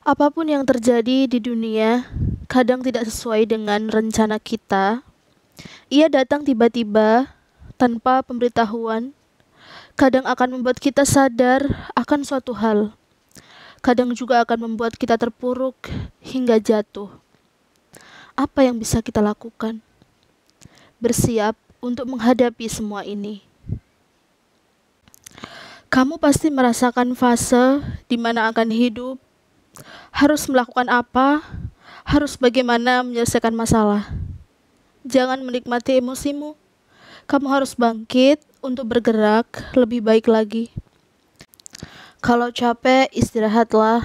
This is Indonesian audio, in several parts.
Apapun yang terjadi di dunia, kadang tidak sesuai dengan rencana kita. Ia datang tiba-tiba, tanpa pemberitahuan. Kadang akan membuat kita sadar akan suatu hal. Kadang juga akan membuat kita terpuruk hingga jatuh. Apa yang bisa kita lakukan? Bersiap untuk menghadapi semua ini. Kamu pasti merasakan fase di mana akan hidup, harus melakukan apa, harus bagaimana menyelesaikan masalah. Jangan menikmati emosimu. Kamu harus bangkit untuk bergerak lebih baik lagi. Kalau capek, istirahatlah,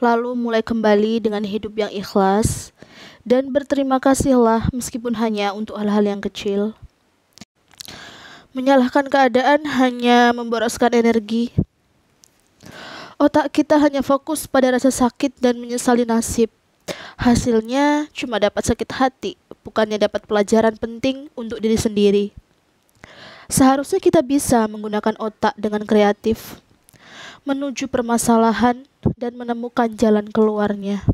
lalu mulai kembali dengan hidup yang ikhlas, dan berterima kasihlah meskipun hanya untuk hal-hal yang kecil. Menyalahkan keadaan hanya memboroskan energi. Otak kita hanya fokus pada rasa sakit dan menyesali nasib. Hasilnya cuma dapat sakit hati, bukannya dapat pelajaran penting untuk diri sendiri. Seharusnya kita bisa menggunakan otak dengan kreatif, menuju permasalahan dan menemukan jalan keluarnya.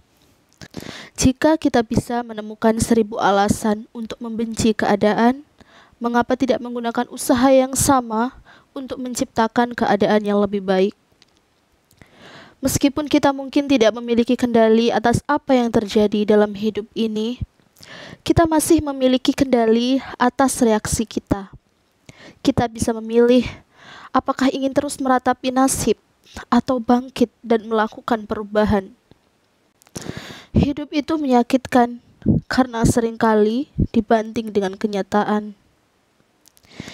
Jika kita bisa menemukan 1000 alasan untuk membenci keadaan, mengapa tidak menggunakan usaha yang sama untuk menciptakan keadaan yang lebih baik? Meskipun kita mungkin tidak memiliki kendali atas apa yang terjadi dalam hidup ini, kita masih memiliki kendali atas reaksi kita. Kita bisa memilih apakah ingin terus meratapi nasib atau bangkit dan melakukan perubahan. Hidup itu menyakitkan karena seringkali dibanting dengan kenyataan.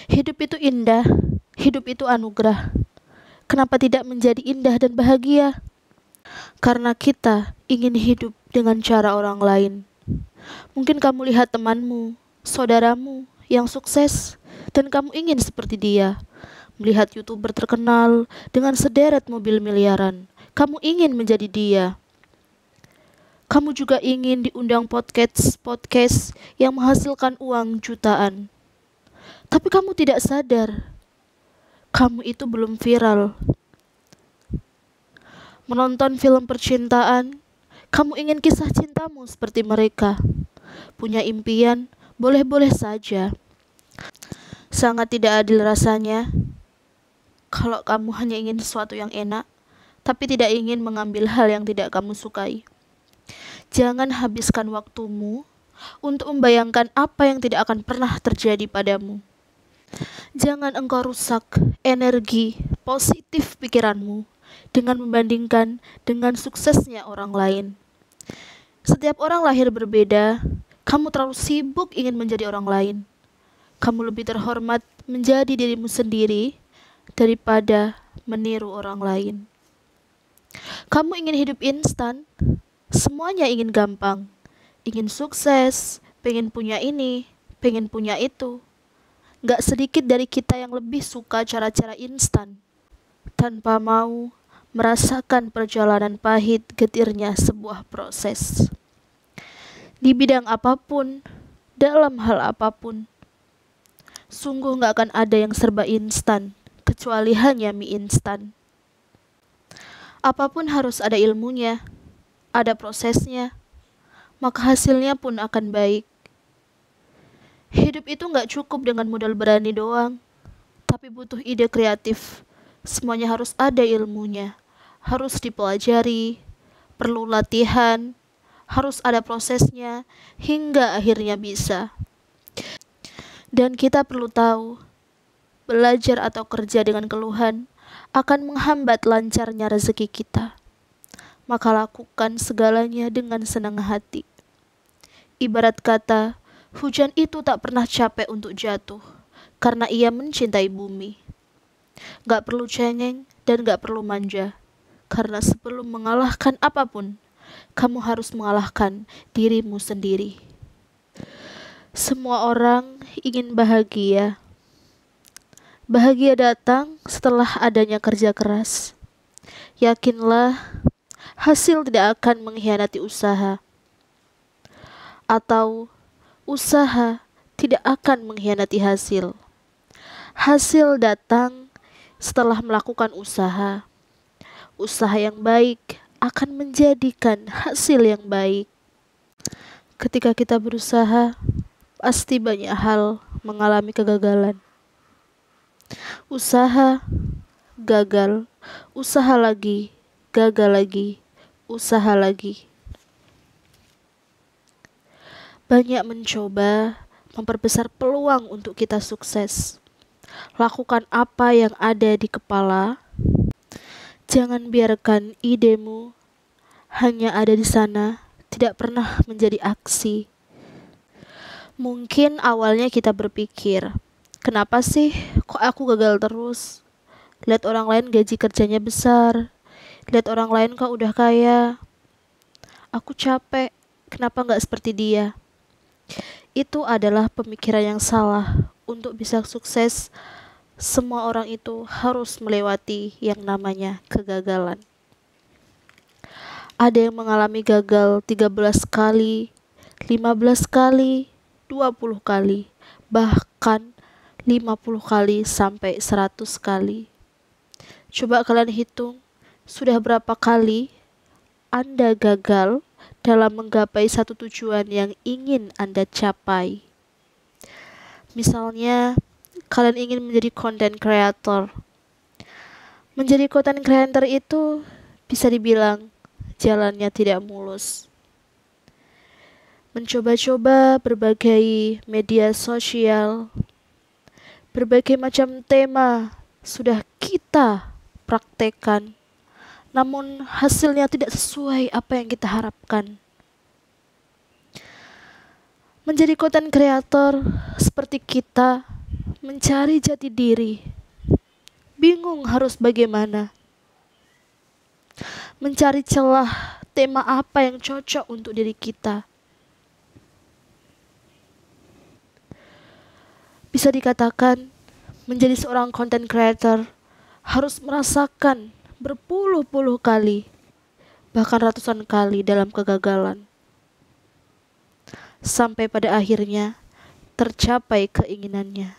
Hidup itu indah, hidup itu anugerah. Kenapa tidak menjadi indah dan bahagia? Karena kita ingin hidup dengan cara orang lain. Mungkin kamu lihat temanmu, saudaramu yang sukses, dan kamu ingin seperti dia. Melihat YouTuber terkenal dengan sederet mobil miliaran, kamu ingin menjadi dia. Kamu juga ingin diundang podcast yang menghasilkan uang jutaan. Tapi kamu tidak sadar, kamu itu belum viral. Menonton film percintaan, kamu ingin kisah cintamu seperti mereka. Punya impian, boleh-boleh saja. Sangat tidak adil rasanya kalau kamu hanya ingin sesuatu yang enak, tapi tidak ingin mengambil hal yang tidak kamu sukai. Jangan habiskan waktumu untuk membayangkan apa yang tidak akan pernah terjadi padamu. Jangan engkau rusak energi positif pikiranmu dengan membandingkan dengan suksesnya orang lain. Setiap orang lahir berbeda, kamu terlalu sibuk ingin menjadi orang lain. Kamu lebih terhormat menjadi dirimu sendiri daripada meniru orang lain. Kamu ingin hidup instan, semuanya ingin gampang, ingin sukses, pengen punya ini, pengen punya itu. Gak sedikit dari kita yang lebih suka cara-cara instan, tanpa mau merasakan perjalanan pahit getirnya sebuah proses. Di bidang apapun, dalam hal apapun, sungguh gak akan ada yang serba instan, kecuali hanya mie instan. Apapun harus ada ilmunya, ada prosesnya, maka hasilnya pun akan baik. Hidup itu gak cukup dengan modal berani doang, tapi butuh ide kreatif. Semuanya harus ada ilmunya, harus dipelajari, perlu latihan, harus ada prosesnya, hingga akhirnya bisa. Dan kita perlu tahu, belajar atau kerja dengan keluhan akan menghambat lancarnya rezeki kita. Maka lakukan segalanya dengan senang hati. Ibarat kata, hujan itu tak pernah capek untuk jatuh, karena ia mencintai bumi. Gak perlu cengeng dan gak perlu manja, karena sebelum mengalahkan apapun, kamu harus mengalahkan dirimu sendiri. Semua orang ingin bahagia. Bahagia datang setelah adanya kerja keras. Yakinlah, hasil tidak akan mengkhianati usaha. Atau usaha tidak akan mengkhianati hasil. Hasil datang setelah melakukan usaha. Usaha yang baik akan menjadikan hasil yang baik. Ketika kita berusaha, pasti banyak hal mengalami kegagalan. Usaha, gagal, usaha lagi, gagal lagi, usaha lagi. Banyak mencoba memperbesar peluang untuk kita sukses. Lakukan apa yang ada di kepala. Jangan biarkan idemu hanya ada di sana, tidak pernah menjadi aksi. Mungkin awalnya kita berpikir, kenapa sih kok aku gagal terus? Lihat orang lain gaji kerjanya besar. Lihat orang lain kok udah kaya. Aku capek, kenapa nggak seperti dia? Itu adalah pemikiran yang salah. Untuk bisa sukses, semua orang itu harus melewati yang namanya kegagalan. Ada yang mengalami gagal 13 kali, 15 kali, 20 kali, bahkan 50 kali sampai 100 kali. Coba kalian hitung, sudah berapa kali Anda gagal dalam menggapai satu tujuan yang ingin Anda capai. Misalnya, kalian ingin menjadi content creator. Menjadi content creator itu bisa dibilang jalannya tidak mulus. Mencoba-coba berbagai media sosial, berbagai macam tema sudah kita praktekkan, namun hasilnya tidak sesuai apa yang kita harapkan. Menjadi content creator seperti kita mencari jati diri, bingung harus bagaimana. Mencari celah tema apa yang cocok untuk diri kita. Bisa dikatakan, menjadi seorang content creator harus merasakan berpuluh-puluh kali, bahkan ratusan kali dalam kegagalan. Sampai pada akhirnya tercapai keinginannya.